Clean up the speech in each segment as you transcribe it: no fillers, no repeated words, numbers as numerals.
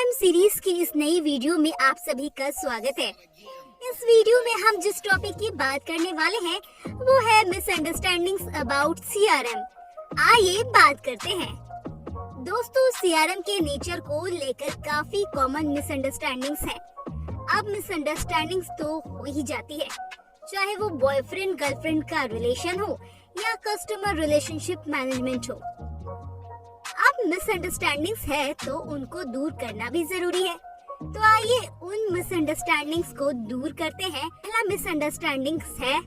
CRM series की इस नई वीडियो में आप सभी का स्वागत है। इस वीडियो में हम जिस टॉपिक की बात करने वाले हैं वो है मिसअंडरस्टैंडिंग्स अबाउट सीआरएम। आइए बात करते हैं। दोस्तों, सीआरएम के नेचर को लेकर काफी कॉमन मिसअंडरस्टैंडिंग्स हैं। अब मिसअंडरस्टैंडिंग्स तो हो ही जाती है, चाहे वो बॉयफ्रेंड गर्लफ्रेंड का रिलेशन हो या कस्टमर रिलेशनशिप मैनेजमेंट हो। अब मिसअंडरस्टैंडिंग्स है तो उनको दूर करना भी जरूरी है। तो आइए उन मिसअंडरस्टैंडिंग्स को दूर करते हैं। पहला मिसअंडरस्टैंडिंग्स है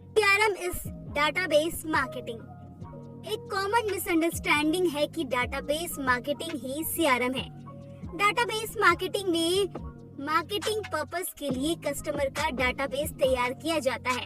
सीआरएम इज डाटाबेस मार्केटिंग। एक कॉमन मिसअंडरस्टैंडिंग है कि डाटाबेस मार्केटिंग ही सीआरएम है। डाटाबेस मार्केटिंग में मार्केटिंग पर्पस के लिए कस्टमर का डाटाबेस तैयार किया जाता है।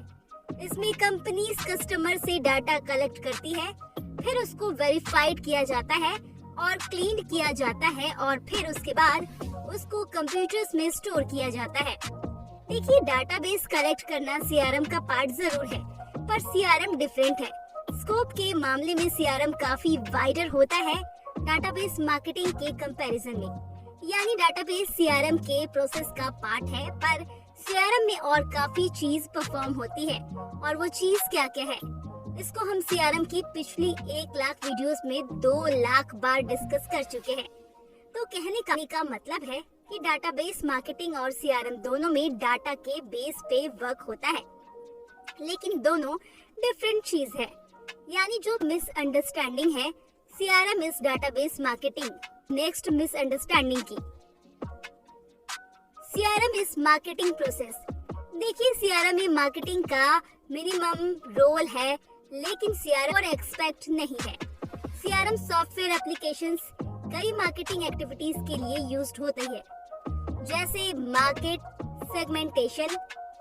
इसमें कंपनीज कस्टमर से डाटा कलेक्ट करती है, फिर उसको वेरीफाइड किया जाता है और क्लीन किया जाता है और फिर उसके बाद उसको कंप्यूटर्स में स्टोर किया जाता है। देखिए, डाटाबेस कलेक्ट करना सीआरएम का पार्ट जरूर है, पर सीआरएम डिफरेंट है। स्कोप के मामले में सीआरएम काफी वाइडर होता है डाटाबेस मार्केटिंग के कंपैरिजन में। यानी डाटाबेस सीआरएम के प्रोसेस का पार्ट है, पर सीआरएम में और काफी चीज परफॉर्म होती है। और वो चीज क्या क्या है, इसको हम सीआरएम की पिछली 1 लाख वीडियोस में 2 लाख बार डिस्कस कर चुके हैं। तो कहने का मतलब है कि डाटाबेस मार्केटिंग और सीआरएम दोनों में डाटा के बेस पे वर्क होता है, लेकिन दोनों डिफरेंट चीज है। यानी जो मिसअंडरस्टैंडिंग है CRM is database marketing. Next misunderstanding की सीआरएम इज मार्केटिंग प्रोसेस। देखिए, सीआरएम में मार्केटिंग का मिनिमम रोल है, लेकिन सीआरएम और एक्सपेक्ट नहीं है। सीआरएम सॉफ्टवेयर एप्लीकेशंस कई मार्केटिंग एक्टिविटीज के लिए यूज्ड होती है, जैसे market segmentation,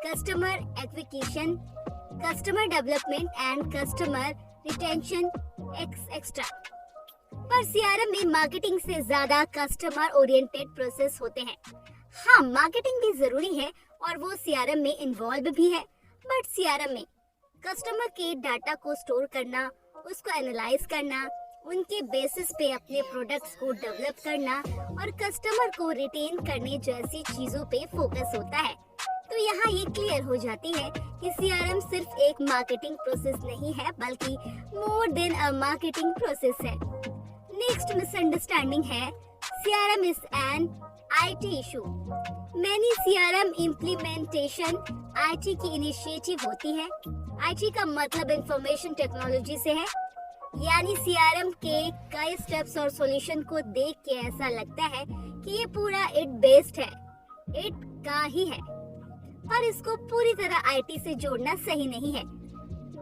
customer acquisition, customer development and customer retention etcetera. पर सीआरएम में मार्केटिंग से ज्यादा कस्टमर ओरिएंटेड प्रोसेस होते हैं। हाँ, मार्केटिंग भी जरूरी है और वो सीआरएम में इन्वॉल्व भी है, बट सीआरएम में कस्टमर के डाटा को स्टोर करना, उसको एनालाइज करना, उनके बेसिस पे अपने प्रोडक्ट्स को डेवलप करना और कस्टमर को रिटेन करने जैसी चीजों पे फोकस होता है। तो यहाँ ये क्लियर हो जाती है कि सीआरएम सिर्फ एक मार्केटिंग प्रोसेस नहीं है, बल्कि more than a marketing process है। नेक्स्ट मिसअंडरस्टैंडिंग है CRM is an IT issue. Many CRM implementation IT की इनिशिएटिव होती है। IT का मतलब इंफॉर्मेशन टेक्नोलॉजी से है। यानी सीआरएम के कई स्टेप्स और सॉल्यूशन को देख के ऐसा लगता है कि ये पूरा इट बेस्ड है, इट का ही है, पर इसको पूरी तरह IT से जोड़ना सही नहीं है।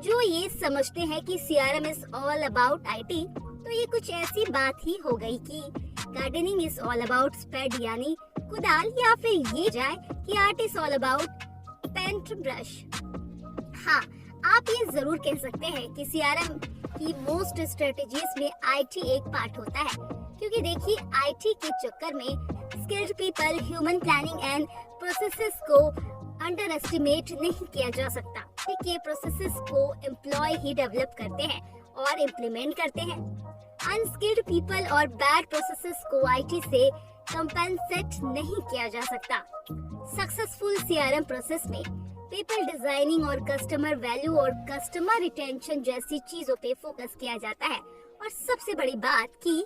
जो ये समझते हैं कि CRM is all about IT, तो ये कुछ ऐसी बात ही हो गई कि gardening is all about spade यानी कुदाल, या फिर ये जाए कि art is all about paint brush. हाँ, आप ये जरूर कह सकते हैं कि सीआरएम की मोस्ट स्ट्रेटेजीज में IT एक पार्ट होता है, क्योंकि देखिए IT के चक्कर में skilled people, human planning and processes को अंडर एस्टिमेट नहीं किया जा सकता। के प्रोसेसेस को एम्प्लॉय ही डेवलप करते हैं और इम्प्लीमेंट करते हैं। अनस्किल्ड पीपल और बैड प्रोसेसेस को IT से कंपेंसेट नहीं किया जा सकता। सक्सेसफुल सीआरएम प्रोसेस में पीपल डिजाइनिंग और कस्टमर वैल्यू और कस्टमर रिटेंशन जैसी चीजों पे फोकस किया जाता है। और सबसे बड़ी बात कि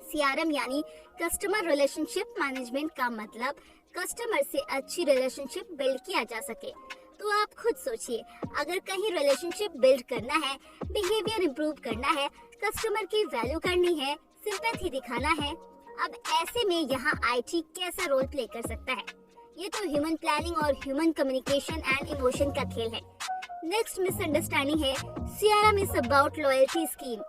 सीआरएम यानी कस्टमर रिलेशनशिप मैनेजमेंट का मतलब कस्टमर से अच्छी रिलेशनशिप बिल्ड किया जा सके। तो आप खुद सोचिए, अगर कहीं रिलेशनशिप बिल्ड करना है, बिहेवियर इम्प्रूव करना है, कस्टमर की वैल्यू करनी है, सिंपैथी दिखाना है, अब ऐसे में यहाँ IT कैसा रोल प्ले कर सकता है? ये तो ह्यूमन प्लानिंग और ह्यूमन कम्युनिकेशन एंड इमोशन का खेल है। नेक्स्ट मिसअंडरस्टैंडिंग है CRM is about loyalty scheme.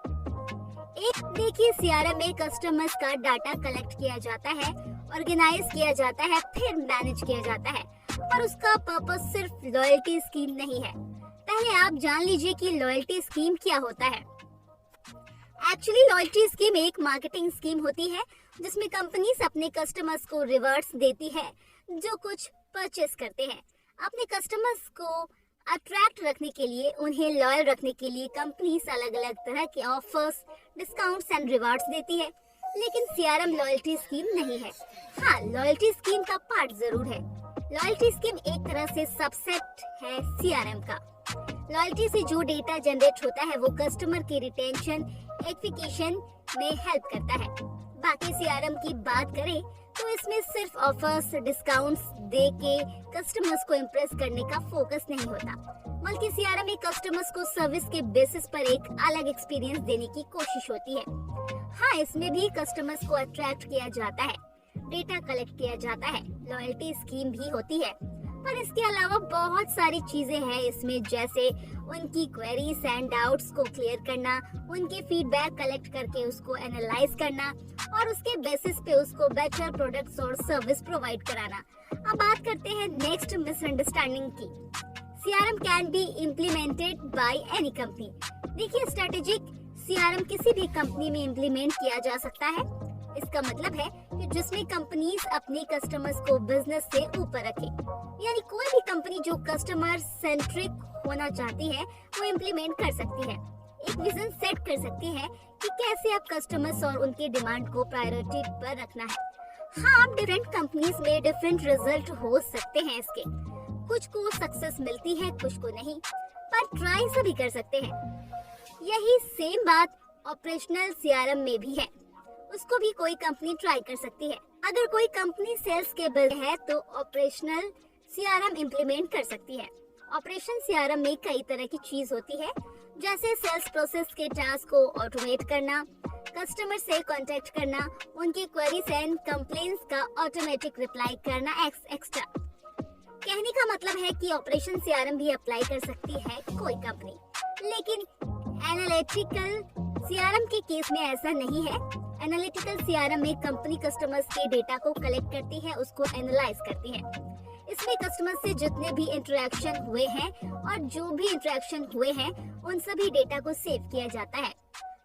एक देखिए, सीआरएम में कस्टमर्स का डाटा कलेक्ट किया जाता है, ऑर्गेनाइज किया जाता है, फिर मैनेज किया जाता है, पर उसका पर्पस सिर्फ लॉयल्टी स्कीम नहीं है। पहले आप जान लीजिए कि लॉयल्टी स्कीम क्या होता है। एक्चुअली लॉयल्टी स्कीम एक मार्केटिंग स्कीम होती है जिसमें कंपनीज अपने कस्टमर्स को रिवॉर्ड्स देती है जो कुछ परचेस करते हैं। अपने कस्टमर्स को अट्रैक्ट रखने के लिए, उन्हें लॉयल रखने के लिए कंपनीज अलग अलग तरह के ऑफर्स, डिस्काउंट्स एंड रिवॉर्ड्स देती है। लेकिन सीआरएम लॉयल्टी स्कीम नहीं है। हाँ, लॉयल्टी स्कीम का पार्ट जरूर है। लॉयल्टी स्कीम एक तरह से सबसेट है सीआरएम का। लॉयल्टी से जो डेटा जनरेट होता है वो कस्टमर की रिटेंशन एफिकेशन में हेल्प करता है। बाकी सीआरएम की बात करें तो इसमें सिर्फ ऑफर्स डिस्काउंट्स दे के कस्टमर्स को इम्प्रेस करने का फोकस नहीं होता, बल्कि सीआरएम में कस्टमर्स को सर्विस के बेसिस पर एक अलग एक्सपीरियंस देने की कोशिश होती है। हाँ, इसमें भी कस्टमर्स को अट्रैक्ट किया जाता है, डेटा कलेक्ट किया जाता है, लॉयल्टी स्कीम भी होती है। पर इसके अलावा बहुत सारी चीजें हैं इसमें, जैसे उनकी क्वेरीज एंड डाउट्स को क्लियर करना, उनके फीडबैक कलेक्ट करके उसको एनालाइज करना और उसके बेसिस पे उसको बेटर प्रोडक्ट्स और सर्विस प्रोवाइड कराना। अब बात करते हैं नेक्स्ट मिसअंडरस्टैंडिंग की। CRM can be implemented by any company. देखिए, स्ट्रेटेजिक सीआरएम किसी भी कंपनी में इम्प्लीमेंट किया जा सकता है। इसका मतलब है कि जिसमें कंपनीज अपने कस्टमर्स को बिजनेस से ऊपर रखे, यानी कोई भी कंपनी जो कस्टमर सेंट्रिक होना चाहती है वो इम्प्लीमेंट कर सकती है। एक विजन सेट कर सकती है कि कैसे आप कस्टमर्स और उनके डिमांड को प्रायोरिटी पर रखना है। हाँ, डिफरेंट कंपनीज में डिफरेंट रिजल्ट हो सकते हैं इसके, कुछ को सक्सेस मिलती है, कुछ को नहीं, पर ट्राई सभी कर सकते हैं। यही सेम बात ऑपरेशनल सीआरएम में भी है, उसको भी कोई कंपनी ट्राई कर सकती है। अगर कोई कंपनी सेल्स केबल है तो ऑपरेशनल सीआरएम इम्प्लीमेंट कर सकती है। ऑपरेशन सीआरएम में कई तरह की चीज होती है, जैसे सेल्स प्रोसेस के टास्क को ऑटोमेट करना, कस्टमर से कांटेक्ट करना, उनके क्वेरीज एंड कंप्लेंट्स का ऑटोमेटिक रिप्लाई करना एक्स्ट्रा। कहने का मतलब है कि ऑपरेशन सीआरएम भी अप्लाई कर सकती है कोई कंपनी, लेकिन एनालिटिकल सीआरएम के केस में ऐसा नहीं है। एनालिटिकल सीआरएम में कंपनी कस्टमर्स के डेटा को कलेक्ट करती है, उसको एनालाइज करती है। इसमें कस्टमर से जितने भी इंटरेक्शन हुए हैं और जो भी इंटरेक्शन हुए हैं उन सभी डेटा को सेव किया जाता है।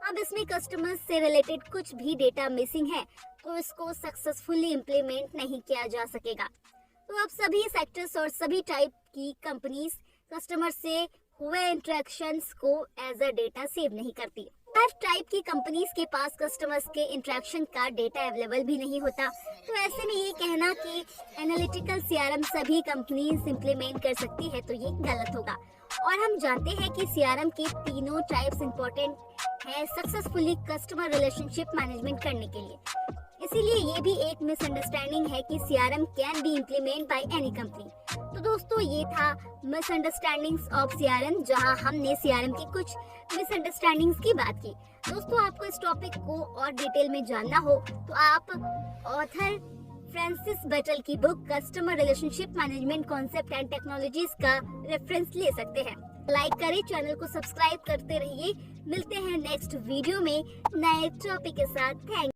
अब इसमें कस्टमर से रिलेटेड कुछ भी डेटा मिसिंग है तो इसको सक्सेसफुली इम्प्लीमेंट नहीं किया जा सकेगा। तो अब सभी सेक्टर्स और सभी टाइप की कंपनीज कस्टमर से हुए इंटरेक्शंस को एज अ डेटा सेव नहीं करती। हर टाइप की कंपनीज के पास कस्टमर्स के इंटरेक्शन का डेटा अवेलेबल भी नहीं होता, तो ऐसे में ये कहना कि एनालिटिकल सीआरएम सभी कंपनीज इम्प्लीमेंट कर सकती है तो ये गलत होगा। और हम जानते हैं कि सीआरएम के तीनों टाइप्स इम्पोर्टेंट है सक्सेसफुली कस्टमर रिलेशनशिप मैनेजमेंट करने के लिए। इसीलिए ये भी एक मिसअंडरस्टैंडिंग है कि CRM can be implement by any company. तो दोस्तों, ये था मिसअंडरस्टैंडिंग्स ऑफ सीआरएम, जहां हमने सीआरएम की कुछ मिसअंडरस्टैंडिंग्स की बात की। दोस्तों, आपको इस टॉपिक को और डिटेल में जानना हो तो आप ऑथर फ्रांसिस बटल की book customer relationship management concept and technologies का रेफरेंस ले सकते हैं। लाइक करें, चैनल को सब्सक्राइब करते रहिए। मिलते हैं नेक्स्ट वीडियो में नए टॉपिक के साथ। थैंक